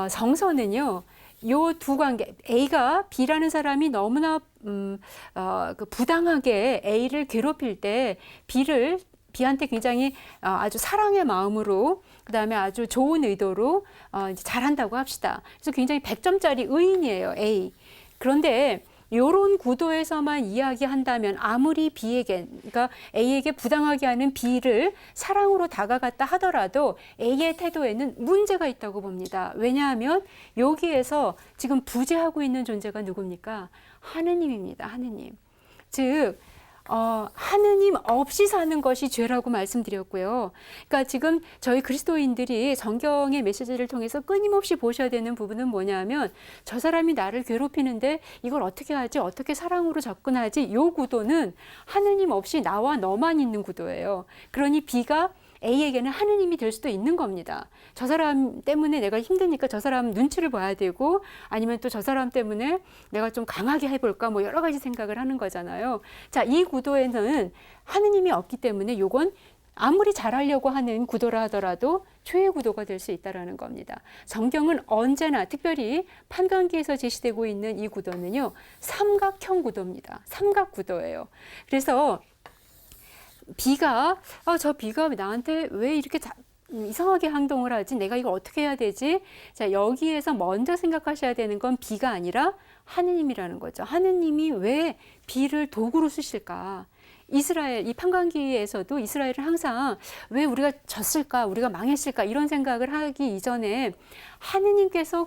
성서는요. 요 두 관계, A가 B라는 사람이 너무나 그 부당하게 A를 괴롭힐 때 B한테 굉장히 아주 사랑의 마음으로 그다음에 아주 좋은 의도로 이제 잘한다고 합시다. 그래서 굉장히 100점짜리 의인이에요, A. 그런데 요런 구도에서만 이야기한다면 아무리 그러니까 A에게 부당하게 하는 B를 사랑으로 다가갔다 하더라도 A의 태도에는 문제가 있다고 봅니다. 왜냐하면 여기에서 지금 부재하고 있는 존재가 누굽니까? 하느님입니다. 하느님. 즉 하느님 없이 사는 것이 죄라고 말씀드렸고요. 그러니까 지금 저희 그리스도인들이 성경의 메시지를 통해서 끊임없이 보셔야 되는 부분은 뭐냐면 저 사람이 나를 괴롭히는데 이걸 어떻게 하지? 어떻게 사랑으로 접근하지? 이 구도는 하느님 없이 나와 너만 있는 구도예요. 그러니 B가 A에게는 하느님이 될 수도 있는 겁니다. 저 사람 때문에 내가 힘드니까 저 사람 눈치를 봐야 되고 아니면 또 저 사람 때문에 내가 좀 강하게 해볼까 뭐 여러 가지 생각을 하는 거잖아요. 자, 이 구도에는 하느님이 없기 때문에 요건 아무리 잘하려고 하는 구도라 하더라도 죄의 구도가 될 수 있다는 겁니다. 성경은 언제나 특별히 판관기에서 제시되고 있는 이 구도는요. 삼각형 구도입니다. 삼각 구도예요. 그래서 B가 저 B가 나한테 왜 이렇게 이상하게 행동을 하지? 내가 이걸 어떻게 해야 되지? 자, 여기에서 먼저 생각하셔야 되는 건 B가 아니라 하느님이라는 거죠. 하느님이 왜 B를 도구로 쓰실까? 이 판관기에서도 이스라엘은 항상 왜 우리가 졌을까, 우리가 망했을까 이런 생각을 하기 이전에 하느님께서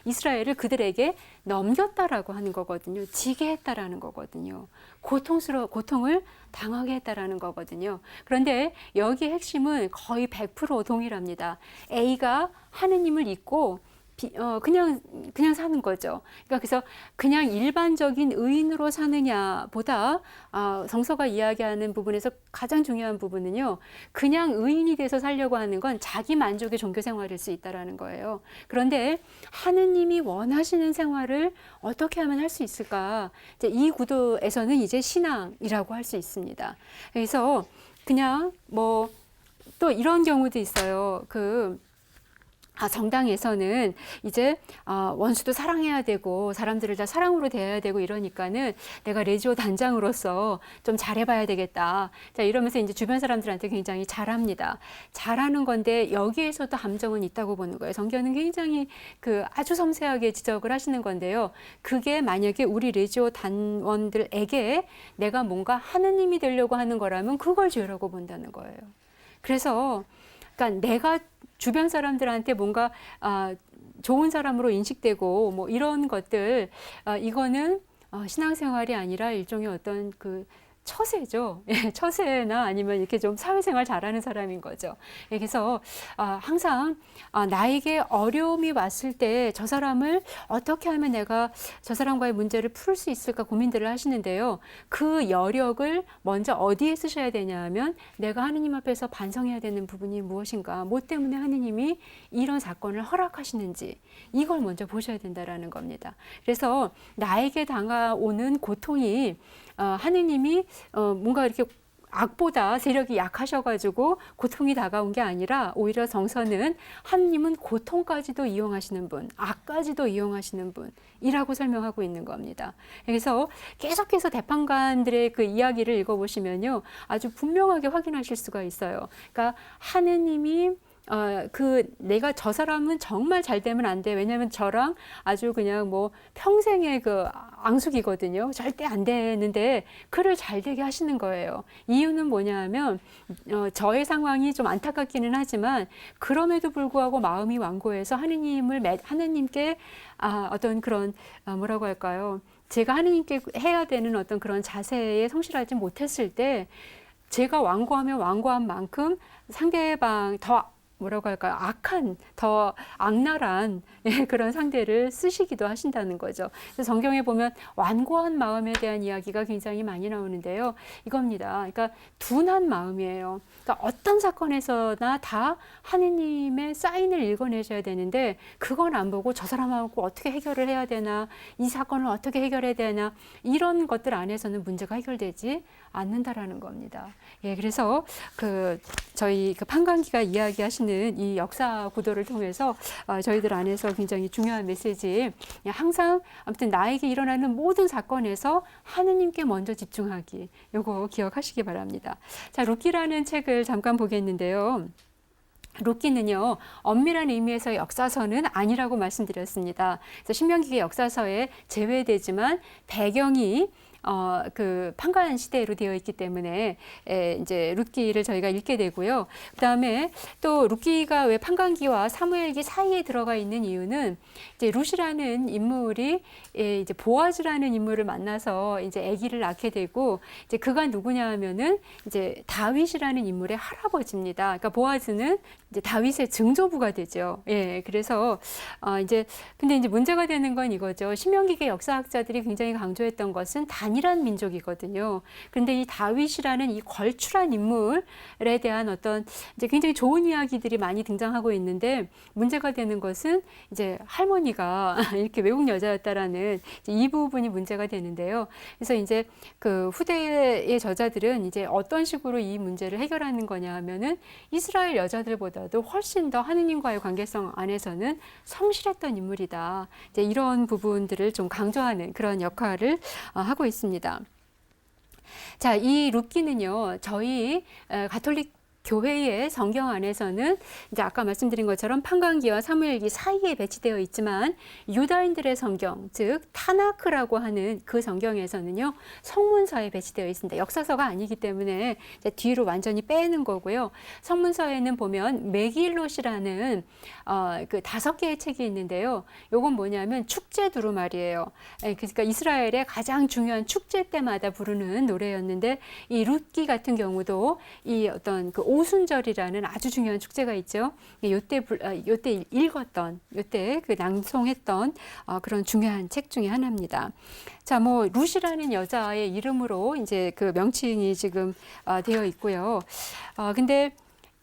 이스라엘을 그들에게 넘겼다라고 하는 거거든요. 지게 했다라는 거거든요. 고통을 당하게 했다라는 거거든요. 그런데 여기 핵심은 거의 100% 동일합니다. A가 하느님을 잊고 그냥 사는 거죠. 그러니까 그래서 그냥 일반적인 의인으로 사느냐보다 성서가 이야기하는 부분에서 가장 중요한 부분은요. 그냥 의인이 돼서 살려고 하는 건 자기 만족의 종교 생활일 수 있다라는 거예요. 그런데 하느님이 원하시는 생활을 어떻게 하면 할 수 있을까? 이제 이 구도에서는 이제 신앙이라고 할 수 있습니다. 그래서 그냥 뭐 또 이런 경우도 있어요. 정당에서는 이제 원수도 사랑해야 되고 사람들을 다 사랑으로 대해야 되고 이러니까는 내가 레지오 단장으로서 좀 잘해봐야 되겠다. 자, 이러면서 이제 주변 사람들한테 굉장히 잘합니다. 잘하는 건데 여기에서도 함정은 있다고 보는 거예요. 성경은 굉장히 아주 섬세하게 지적을 하시는 건데요. 그게 만약에 우리 레지오 단원들에게 내가 뭔가 하느님이 되려고 하는 거라면 그걸 죄라고 본다는 거예요. 그래서 그러니까 내가 주변 사람들한테 뭔가 좋은 사람으로 인식되고 뭐 이런 것들 이거는 신앙생활이 아니라 일종의 어떤 처세죠. 예, 처세나 아니면 이렇게 좀 사회생활 잘하는 사람인 거죠. 예, 그래서 항상 나에게 어려움이 왔을 때 저 사람을 어떻게 하면 내가 저 사람과의 문제를 풀 수 있을까 고민들을 하시는데요. 그 여력을 먼저 어디에 쓰셔야 되냐 하면 내가 하느님 앞에서 반성해야 되는 부분이 무엇인가, 뭐 때문에 하느님이 이런 사건을 허락하시는지 이걸 먼저 보셔야 된다라는 겁니다. 그래서 나에게 다가오는 고통이 하느님이 뭔가 이렇게 악보다 세력이 약하셔가지고 고통이 다가온 게 아니라 오히려 정서는 하느님은 고통까지도 이용하시는 분, 악까지도 이용하시는 분이라고 설명하고 있는 겁니다. 그래서 계속해서 대판관들의 그 이야기를 읽어보시면요, 아주 분명하게 확인하실 수가 있어요. 그러니까 하느님이 내가 저 사람은 정말 잘 되면 안 돼. 왜냐하면 저랑 아주 그냥 뭐 평생의 그 앙숙이거든요. 절대 안 되는데 그를 잘 되게 하시는 거예요. 이유는 뭐냐 하면, 저의 상황이 좀 안타깝기는 하지만 그럼에도 불구하고 마음이 완고해서 하느님께 어떤 그런, 뭐라고 할까요? 제가 하느님께 해야 되는 어떤 그런 자세에 성실하지 못했을 때 제가 완고하면 완고한 만큼 상대방 더 뭐라고 할까요? 더 악랄한 그런 상대를 쓰시기도 하신다는 거죠. 그래서 성경에 보면 완고한 마음에 대한 이야기가 굉장히 많이 나오는데요. 이겁니다. 그러니까 둔한 마음이에요. 그러니까 어떤 사건에서나 다 하느님의 사인을 읽어내셔야 되는데 그건 안 보고 저 사람하고 어떻게 해결을 해야 되나, 이 사건을 어떻게 해결해야 되나, 이런 것들 안에서는 문제가 해결되지 않는다라는 겁니다. 예, 그래서 저희 판관기가 이야기하시는 이 역사 구도를 통해서 저희들 안에서 굉장히 중요한 메시지, 항상 아무튼 나에게 일어나는 모든 사건에서 하느님께 먼저 집중하기, 요거 기억하시기 바랍니다. 자, 룻기라는 책을 잠깐 보겠는데요. 룻기는요, 엄밀한 의미에서 역사서는 아니라고 말씀드렸습니다. 그래서 신명기의 역사서에 제외되지만 배경이 그 판관 시대로 되어 있기 때문에 이제 룻기를 저희가 읽게 되고요. 그다음에 또 룻기가 왜 판관기와 사무엘기 사이에 들어가 있는 이유는 이제 룻이라는 인물이 이제 보아즈라는 인물을 만나서 이제 아기를 낳게 되고, 이제 그가 누구냐 하면은 이제 다윗이라는 인물의 할아버지입니다. 그러니까 보아즈는 이제 다윗의 증조부가 되죠. 예, 그래서 근데 이제 문제가 되는 건 이거죠. 신명기계 역사학자들이 굉장히 강조했던 것은 단일한 민족이거든요. 그런데 이 다윗이라는 이 걸출한 인물에 대한 어떤 이제 굉장히 좋은 이야기들이 많이 등장하고 있는데, 문제가 되는 것은 이제 할머니가 이렇게 외국 여자였다라는 이 부분이 문제가 되는데요. 그래서 이제 그 후대의 저자들은 이제 어떤 식으로 이 문제를 해결하는 거냐 하면은 이스라엘 여자들보다도 훨씬 더 하느님과의 관계성 안에서는 성실했던 인물이다. 이제 이런 부분들을 좀 강조하는 그런 역할을 하고 있습니다. 자, 이 룻기는요, 저희 가톨릭 교회의 성경 안에서는 이제 아까 말씀드린 것처럼 판관기와 사무엘기 사이에 배치되어 있지만, 유다인들의 성경, 즉 타나크라고 하는 그 성경에서는요, 성문서에 배치되어 있습니다. 역사서가 아니기 때문에 이제 뒤로 완전히 빼는 거고요. 성문서에는 보면 메길롯이라는 그 5개의 책이 있는데요. 요건 뭐냐면 축제 두루마리예요. 그러니까 이스라엘의 가장 중요한 축제 때마다 부르는 노래였는데, 이 룻기 같은 경우도 이 어떤 그 오순절이라는 아주 중요한 축제가 있죠. 요때 읽었던, 요때 그 낭송했던 그런 중요한 책 중에 하나입니다. 자, 뭐 룻이라는 여자의 이름으로 이제 그 명칭이 지금 되어 있고요. 근데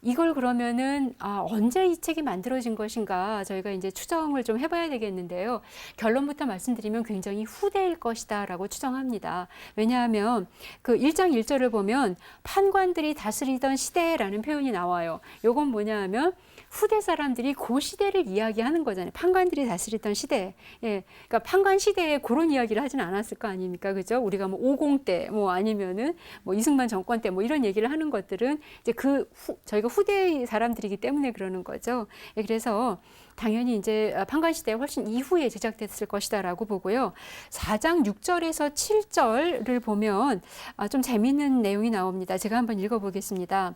이걸 그러면은 언제 이 책이 만들어진 것인가 저희가 이제 추정을 좀 해봐야 되겠는데요. 결론부터 말씀드리면 굉장히 후대일 것이다라고 추정합니다. 왜냐하면 그 1장 1절을 보면 판관들이 다스리던 시대라는 표현이 나와요. 요건 뭐냐 하면 후대 사람들이 그 시대를 이야기하는 거잖아요. 판관들이 다스리던 시대. 예, 그러니까 판관 시대에 그런 이야기를 하진 않았을 거 아닙니까, 그죠? 우리가 뭐 50 때, 뭐 아니면은 뭐 이승만 정권 때, 뭐 이런 얘기를 하는 것들은 이제 저희가 후대 사람들이기 때문에 그러는 거죠. 예, 그래서 당연히 이제 판관 시대에 훨씬 이후에 제작됐을 것이다라고 보고요. 4장 6절에서 7절을 보면 좀 재미있는 내용이 나옵니다. 제가 한번 읽어보겠습니다.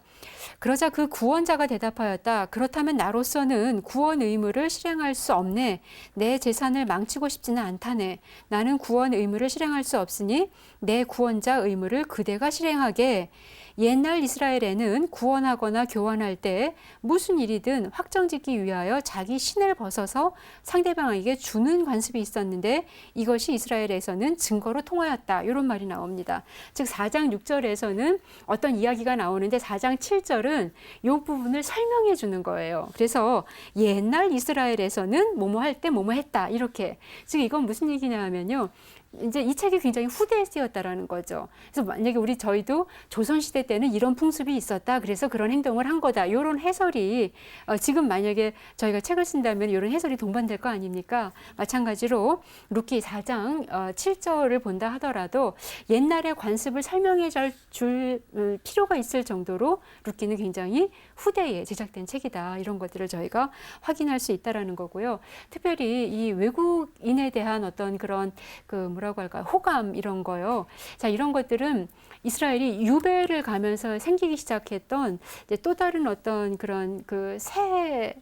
그러자 그 구원자가 대답하였다. 그렇다면 나로서는 구원 의무를 실행할 수 없네. 내 재산을 망치고 싶지는 않다네. 나는 구원 의무를 실행할 수 없으니 내 구원자 의무를 그대가 실행하게. 옛날 이스라엘에는 구원하거나 교환할 때 무슨 일이든 확정짓기 위하여 자기 신을 벗어서 상대방에게 주는 관습이 있었는데 이것이 이스라엘에서는 증거로 통하였다. 이런 말이 나옵니다. 즉 4장 6절에서는 어떤 이야기가 나오는데 4장 7절은 이 부분을 설명해 주는 거예요. 그래서 옛날 이스라엘에서는 뭐뭐 할 때 뭐뭐 했다. 이렇게. 즉 이건 무슨 얘기냐 하면요. 이제 이 책이 굉장히 후대에 쓰였다라는 거죠. 그래서 만약에 저희도 조선시대 때는 이런 풍습이 있었다. 그래서 그런 행동을 한 거다. 이런 해설이 지금 만약에 저희가 책을 쓴다면 이런 해설이 동반될 거 아닙니까? 마찬가지로 룻기 4장 7절을 본다 하더라도 옛날의 관습을 설명해 줄 필요가 있을 정도로 룻기는 굉장히 후대에 제작된 책이다. 이런 것들을 저희가 확인할 수 있다라는 거고요. 특별히 이 외국인에 대한 어떤 그런 뭐라고 할까요? 호감 이런 거요. 자, 이런 것들은 이스라엘이 유배를 가면서 생기기 시작했던 이제 또 다른 어떤 그런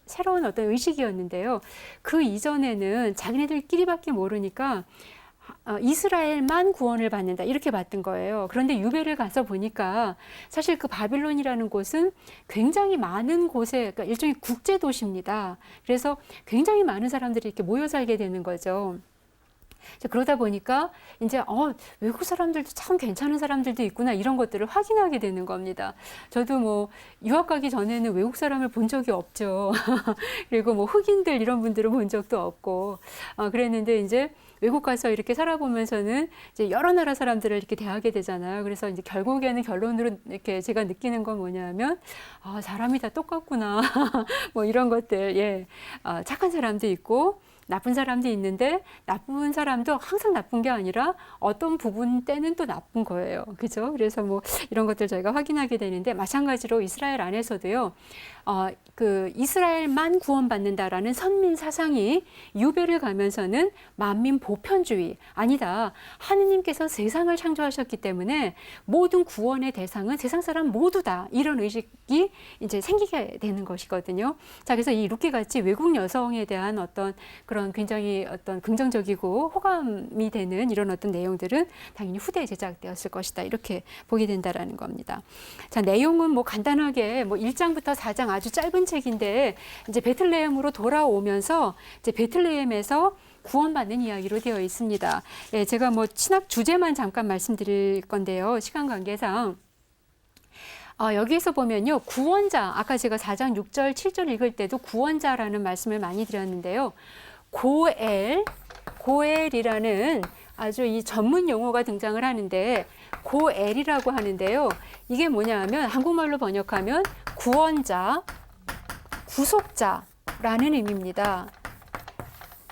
새로운 어떤 의식이었는데요. 그 이전에는 자기네들끼리밖에 모르니까 이스라엘만 구원을 받는다 이렇게 봤던 거예요. 그런데 유배를 가서 보니까 사실 그 바빌론이라는 곳은 굉장히 많은 곳에 그러니까 일종의 국제 도시입니다. 그래서 굉장히 많은 사람들이 이렇게 모여 살게 되는 거죠. 그러다 보니까 이제 외국 사람들도 참 괜찮은 사람들도 있구나 이런 것들을 확인하게 되는 겁니다. 저도 뭐 유학 가기 전에는 외국 사람을 본 적이 없죠. 그리고 뭐 흑인들 이런 분들을 본 적도 없고 그랬는데 이제 외국 가서 이렇게 살아보면서는 이제 여러 나라 사람들을 이렇게 대하게 되잖아요. 그래서 이제 결국에는 결론으로 이렇게 제가 느끼는 건 뭐냐면 사람이 다 똑같구나. 뭐 이런 것들, 예, 착한 사람도 있고. 나쁜 사람도 있는데 나쁜 사람도 항상 나쁜 게 아니라 어떤 부분 때는 또 나쁜 거예요. 그죠? 그래서 뭐 이런 것들 저희가 확인하게 되는데 마찬가지로 이스라엘 안에서도요. 그 이스라엘만 구원받는다라는 선민 사상이 유배를 가면서는 만민 보편주의 아니다. 하느님께서 세상을 창조하셨기 때문에 모든 구원의 대상은 세상 사람 모두다. 이런 의식이 이제 생기게 되는 것이거든요. 자, 그래서 이 룻기 같이 외국 여성에 대한 어떤 그런 굉장히 어떤 긍정적이고 호감이 되는 이런 어떤 내용들은 당연히 후대에 제작되었을 것이다. 이렇게 보게 된다라는 겁니다. 자, 내용은 뭐 간단하게 뭐 1장부터 4장 아주 짧은 책인데 이제 베틀레헴으로 돌아오면서 이제 베틀레헴에서 구원받는 이야기로 되어 있습니다. 예, 제가 뭐 신학 주제만 잠깐 말씀드릴 건데요. 시간 관계상. 여기에서 보면요. 구원자, 아까 제가 4장 6절, 7절 읽을 때도 구원자라는 말씀을 많이 드렸는데요. 고엘이라는 아주 이 전문 용어가 등장을 하는데 고엘이라고 하는데요. 이게 뭐냐 하면 한국말로 번역하면 구원자, 구속자라는 의미입니다.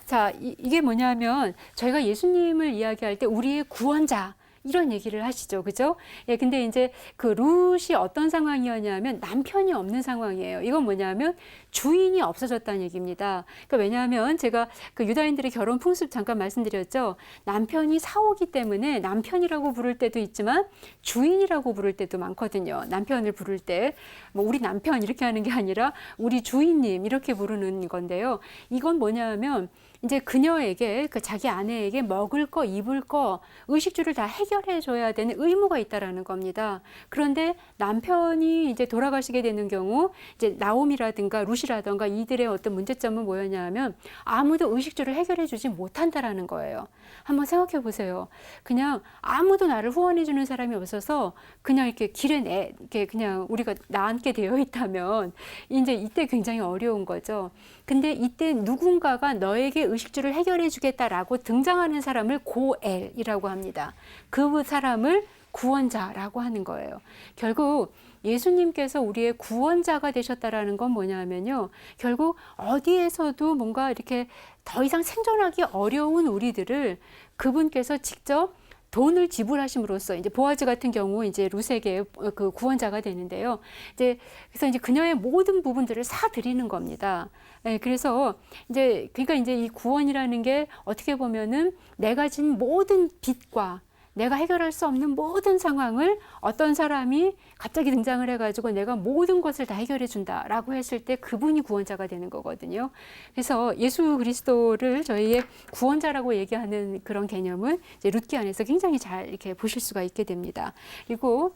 자, 이게 뭐냐면 저희가 예수님을 이야기할 때 우리의 구원자 이런 얘기를 하시죠. 그죠? 예, 근데 이제 그 룻이 어떤 상황이었냐면 남편이 없는 상황이에요. 이건 뭐냐면 주인이 없어졌다는 얘기입니다. 그러니까 왜냐하면 제가 그 유다인들의 결혼 풍습 잠깐 말씀드렸죠. 남편이 사오기 때문에 남편이라고 부를 때도 있지만 주인이라고 부를 때도 많거든요. 남편을 부를 때 뭐 우리 남편 이렇게 하는 게 아니라 우리 주인님 이렇게 부르는 건데요. 이건 뭐냐면 이제 그녀에게 그 자기 아내에게 먹을 거, 입을 거, 의식주를 다 해결해 줘야 되는 의무가 있다라는 겁니다. 그런데 남편이 이제 돌아가시게 되는 경우 이제 나옴이라든가 룻이라든가 이들의 어떤 문제점은 뭐였냐면 아무도 의식주를 해결해 주지 못한다라는 거예요. 한번 생각해 보세요. 그냥 아무도 나를 후원해 주는 사람이 없어서 그냥 이렇게 길에 이렇게 그냥 우리가 나앉게 되어 있다면 이제 이때 굉장히 어려운 거죠. 근데 이때 누군가가 너에게 의식주를 해결해 주겠다라고 등장하는 사람을 고엘이라고 합니다. 그 사람을 구원자라고 하는 거예요. 결국 예수님께서 우리의 구원자가 되셨다라는 건 뭐냐면요. 결국 어디에서도 뭔가 이렇게 더 이상 생존하기 어려운 우리들을 그분께서 직접 돈을 지불하심으로써 이제 보아즈 같은 경우 이제 룻에게 그 구원자가 되는데요. 이제 그래서 이제 그녀의 모든 부분들을 사 드리는 겁니다. 예, 그래서 이제 그러니까 이제 이 구원이라는 게 어떻게 보면은 내가 진 모든 빚과 내가 해결할 수 없는 모든 상황을 어떤 사람이 갑자기 등장을 해가지고 내가 모든 것을 다 해결해 준다라고 했을 때 그분이 구원자가 되는 거거든요. 그래서 예수 그리스도를 저희의 구원자라고 얘기하는 그런 개념은 이제 룻기 안에서 굉장히 잘 이렇게 보실 수가 있게 됩니다. 그리고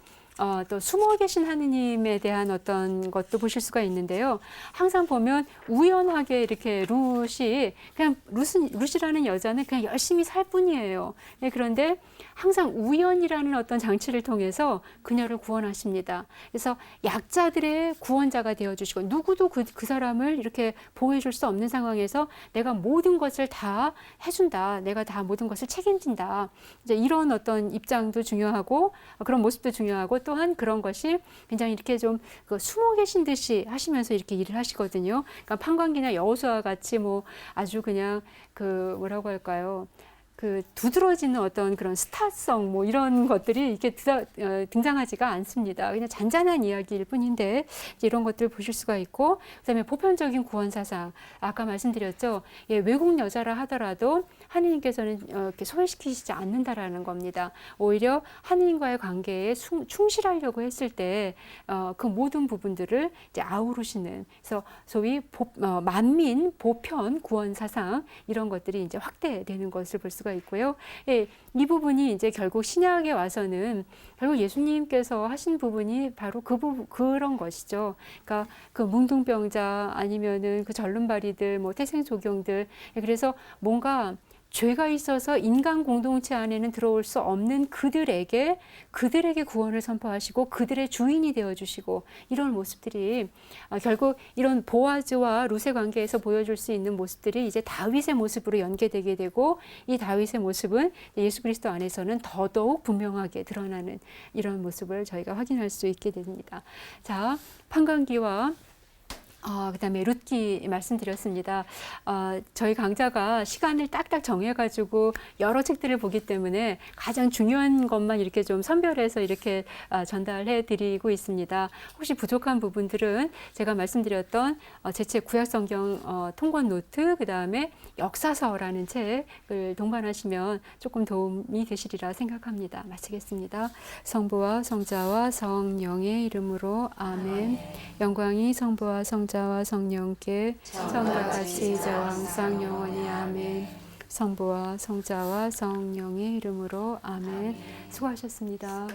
또 숨어 계신 하느님에 대한 어떤 것도 보실 수가 있는데요. 항상 보면 우연하게 이렇게 룻이 그냥 룻이라는 여자는 그냥 열심히 살 뿐이에요. 네, 그런데 항상 우연이라는 어떤 장치를 통해서 그녀를 구원하십니다. 그래서 약자들의 구원자가 되어주시고 누구도 그 사람을 이렇게 보호해줄 수 없는 상황에서 내가 모든 것을 다 해준다. 내가 다 모든 것을 책임진다. 이제 이런 어떤 입장도 중요하고 그런 모습도 중요하고 또한 그런 것이 굉장히 이렇게 좀 숨어 계신 듯이 하시면서 이렇게 일을 하시거든요. 그러니까 판관기나 여호수아와 같이 뭐 아주 그냥 그 뭐라고 할까요? 그 두드러지는 어떤 그런 스타성 뭐 이런 것들이 이렇게 등장하지가 않습니다. 그냥 잔잔한 이야기일 뿐인데 이런 것들을 보실 수가 있고 그다음에 보편적인 구원 사상 아까 말씀드렸죠. 예, 외국 여자라 하더라도 하느님께서는 이렇게 소외시키시지 않는다라는 겁니다. 오히려 하느님과의 관계에 충실하려고 했을 때 그 모든 부분들을 이제 아우르시는 그래서 소위 만민 보편 구원 사상 이런 것들이 이제 확대되는 것을 볼 수가 있고요. 예, 이 부분이 이제 결국 신약에 와서는 결국 예수님께서 하신 부분이 바로 그런 것이죠. 그러니까 그 뭉둥병자 아니면은 그 절름발이들, 뭐 태생조경들. 그래서 뭔가 죄가 있어서 인간 공동체 안에는 들어올 수 없는 그들에게 구원을 선포하시고 그들의 주인이 되어주시고 이런 모습들이 결국 이런 보아즈와 룻의 관계에서 보여줄 수 있는 모습들이 이제 다윗의 모습으로 연계되게 되고 이 다윗의 모습은 예수 그리스도 안에서는 더더욱 분명하게 드러나는 이런 모습을 저희가 확인할 수 있게 됩니다. 자, 판관기와 그다음에 룻기 말씀드렸습니다. 저희 강좌가 시간을 딱딱 정해가지고 여러 책들을 보기 때문에 가장 중요한 것만 이렇게 좀 선별해서 이렇게 전달해 드리고 있습니다. 혹시 부족한 부분들은 제가 말씀드렸던 제 책 구약성경 통권 노트 그다음에 역사서라는 책을 동반하시면 조금 도움이 되시리라 생각합니다. 마치겠습니다. 성부와 성자와 성령의 이름으로 아멘. 영광이 성부와 성자와 성령께 처음과 같이 이제와 항상 영원히 아멘. 성부와 성자와 성령의 이름으로 아멘. 수고하셨습니다.